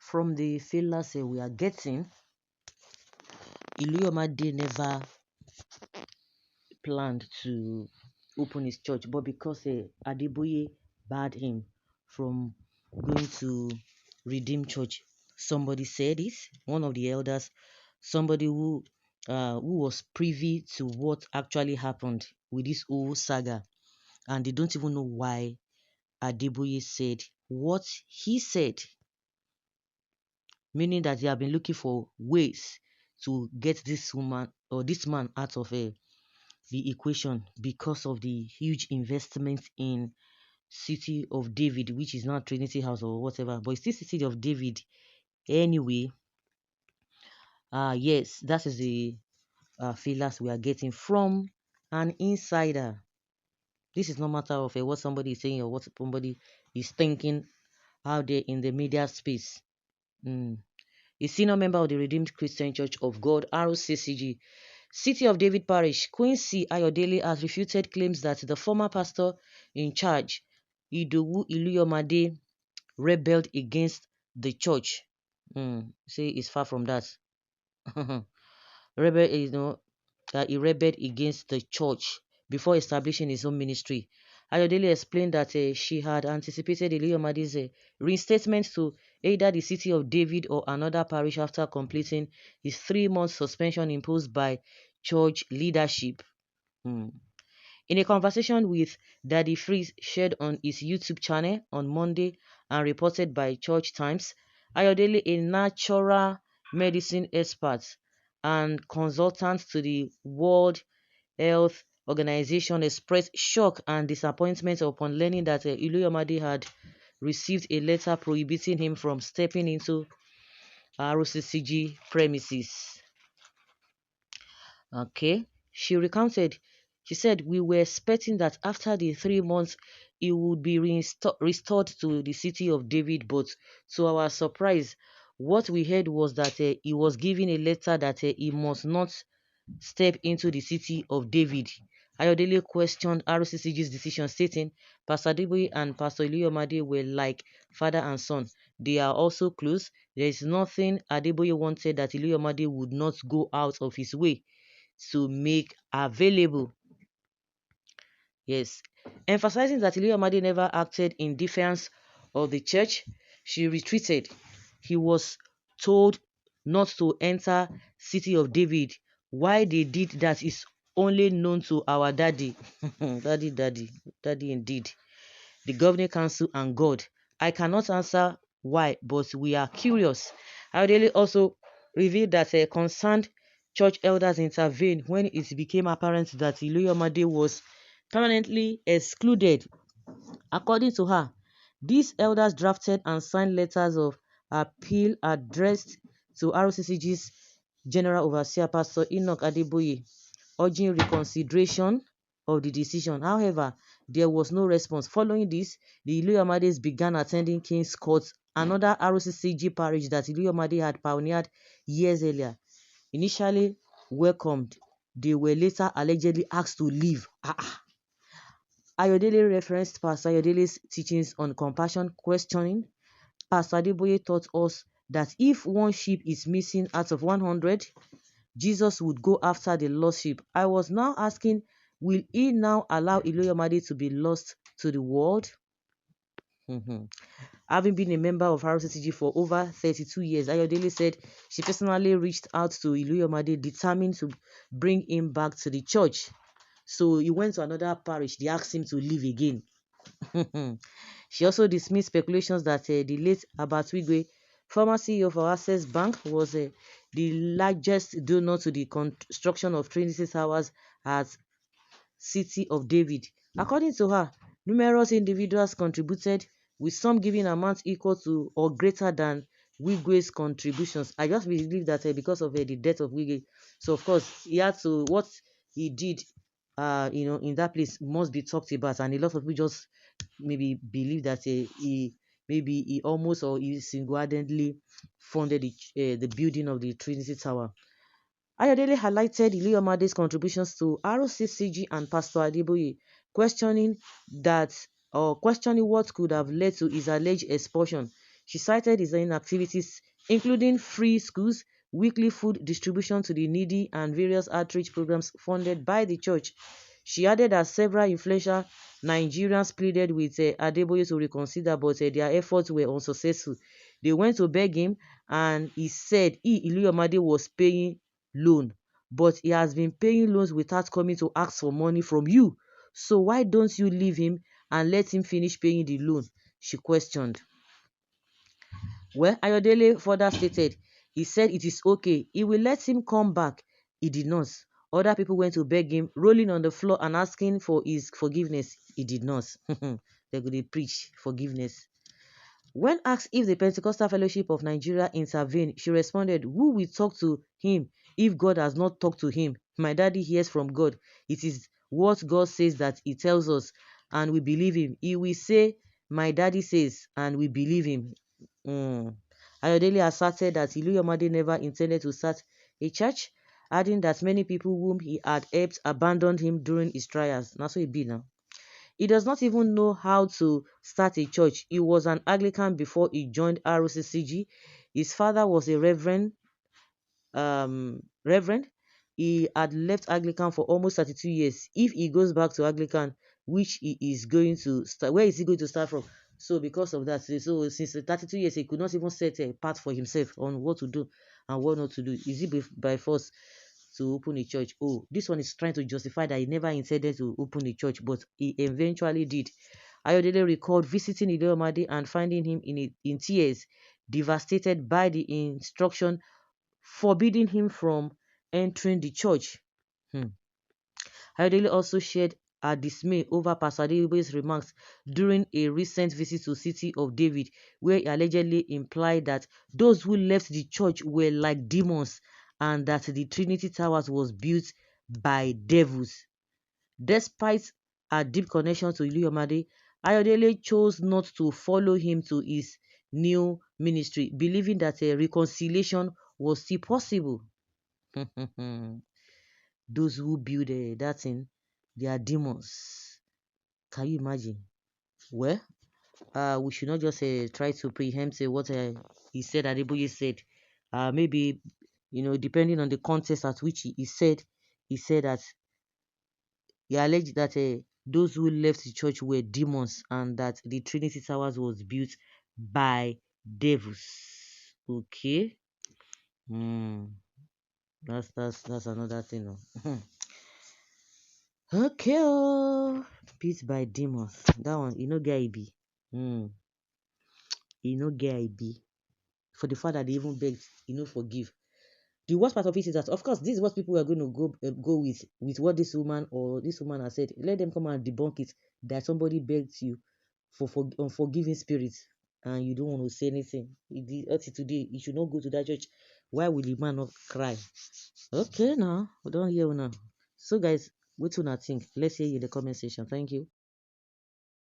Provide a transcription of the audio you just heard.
from the failures we are getting, Iluyomade never planned to open his church, but because Adeboye barred him from going to Redeem Church, somebody said it, one of the elders, somebody who was privy to what actually happened with this whole saga, and they don't even know why Adeboye said what he said, meaning that they have been looking for ways to get this woman or this man out of the equation because of the huge investment in City of David, which is not Trinity House or whatever, but it's still City of David anyway. Yes, that is the feelers we are getting from an insider. This is no matter of what somebody is saying or what somebody is thinking out there in the media space. A senior member of the Redeemed Christian Church of God, Rccg, City of David Parish, Quincy Ayodele, has refuted claims that the former pastor in charge, Idowu Iluyomade, rebelled against the church. Say it's far from that. He rebelled against the church before establishing his own ministry. Ayodele explained that she had anticipated Iluyomade's reinstatement to either the City of David or another parish after completing his 3-month suspension imposed by church leadership. In a conversation with Daddy Freeze shared on his YouTube channel on Monday and reported by Church Times, Ayodele, a natural medicine expert and consultant to the World Health Organization, expressed shock and disappointment upon learning that Iluyomade had received a letter prohibiting him from stepping into Rccg premises. Okay, she recounted. She said, we were expecting that after the 3 months, he would be restored to the City of David, but to our surprise, what we heard was that he was given a letter that he must not step into the City of David. Ayodele questioned RCCG's decision, stating, Pastor Adeboye and Pastor Iluyomade were like father and son. They are also close. There is nothing Adeboye wanted that Iluyomade would not go out of his way to make available. Yes. Emphasizing that Iluyomade never acted in defense of the church, she retreated. He was told not to enter City of David. Why they did that is only known to our daddy. Daddy indeed. The governing council and God. I cannot answer why, but we are curious. Ayodele also revealed that concerned church elders intervened when it became apparent that Iluyomade was permanently excluded. According to her, these elders drafted and signed letters of appeal addressed to RCCG's General Overseer Pastor Enoch Adeboye, urging reconsideration of the decision. However, there was no response. Following this, the Iluyomades began attending King's Court, another RCCG parish that Iluyomade had pioneered years earlier. Initially welcomed, they were later allegedly asked to leave. Ayodele referenced Pastor Ayodele's teachings on compassion, questioning. Pastor Adeboye taught us that if one sheep is missing out of 100, Jesus would go after the lost sheep. I was now asking, will he now allow Iluyomade to be lost to the world? Having been a member of RCCG for over 32 years, Ayodele said she personally reached out to Iluyomade, determined to bring him back to the church. So he went to another parish. They asked him to leave again. She also dismissed speculations that the late Abatwigwe, former CEO of Access Bank, was the largest donor to the construction of Trinity Towers at City of David. According to her, numerous individuals contributed, with some giving amounts equal to or greater than Wigwe's contributions. I just believe that because of the death of Wigwe, so of course he had to, what he did in that place must be talked about, and a lot of people just maybe believe that he almost or he single-handedly funded the building of the Trinity Tower. Ayodele highlighted Iliyomade's contributions to Rccg and Pastor Adeboye, questioning what could have led to his alleged expulsion. She cited his inactivities, including free schools, weekly food distribution to the needy, and various outreach programs funded by the church. She added that several influential Nigerians pleaded with Adeboye to reconsider, but their efforts were unsuccessful. They went to beg him, and he said Iluyomade was paying loan, but he has been paying loans without coming to ask for money from you. So why don't you leave him and let him finish paying the loan? She questioned. Well, Ayodele further stated, he said it is okay. He will let him come back. He did not. Other people went to beg him, rolling on the floor and asking for his forgiveness. He did not. They could preach forgiveness. When asked if the Pentecostal Fellowship of Nigeria intervened, she responded, who will talk to him if God has not talked to him? My daddy hears from God. It is what God says that he tells us, and we believe him. He will say, my daddy says, and we believe him. Ayodele asserted that Iluyomade never intended to start a church, adding that many people whom he had helped abandoned him during his trials. That's what it be now. He does not even know how to start a church. He was an Anglican before he joined Rccg. His father was a reverend. He had left Anglican for almost 32 years. If he goes back to Anglican, which he is going to start, where is he going to start from? So because of that, so since 32 years, he could not even set a path for himself on what to do and what not to do. Is it by force to open a church? Oh, this one is trying to justify that he never intended to open a church, but he eventually did. Ayodele recalled visiting Ilomade and finding him in tears, devastated by the instruction forbidding him from entering the church. Ayodele also shared her dismay over Pastor Adeboye's remarks during a recent visit to City of David, where he allegedly implied that those who left the church were like demons and that the Trinity Towers was built by devils. Despite her deep connection to Iluyomade, Ayodele chose not to follow him to his new ministry, believing that a reconciliation was still possible. Those who build that thing, they are demons. Can you imagine? Well, we should not just try to preempt what he said, Adeboye said. Maybe, depending on the context at which he said that he alleged that those who left the church were demons and that the Trinity Towers was built by devils. Okay. That's another thing. Okay, oh, beat by demons. That one, get it be. Get it be. For the fact that they even begged, forgive. The worst part of it is that, of course, this is what people are going to go with what this woman has said. Let them come and debunk it that somebody begged you for unforgiving spirits and you don't want to say anything. Until today, you should not go to that church. Why will the man not cry? Okay, now we don't hear now. So, guys, what do you think? Let's hear you in the comment section. Thank you.